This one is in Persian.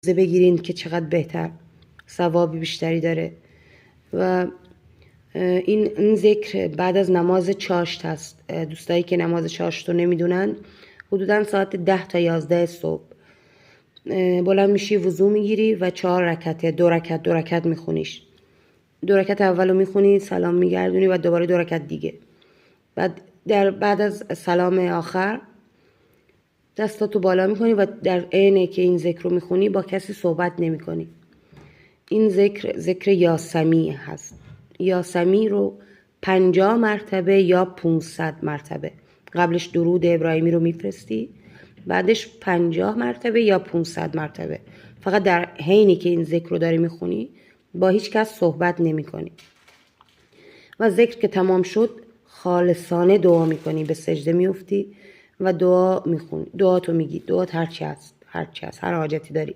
بگیرین که چقدر بهتر، ثواب بیشتری داره. و این ذکر بعد از نماز چاشت هست. دوستایی که نماز چاشت رو نمیدونن، حدودا ساعت 10 تا 11 صبح بلند میشی، وضو میگیری و 4 رکعت یا 2 رکعت میخونیش. 2 رکعت اولو میخونی، سلام میگردونی و دوباره 2 رکعت دیگه. بعد از سلام آخر دستاتو بالا میکنی و در عین که این ذکر رو میخونی با کسی صحبت نمیکنی. این ذکر یاسمی هست. یاسمی رو 50 مرتبه یا 500 مرتبه، قبلش درود ابراهیمی رو میفرستی، بعدش 50 مرتبه یا 500 مرتبه. فقط در حینی که این ذکر رو داری میخونی با هیچ کس صحبت نمی کنی. و ذکر که تمام شد خالصانه دعا میکنی، به سجده میفتی و دعا میخونی، دعاتو میگی، دعات هرچی هست، هر حاجتی داری.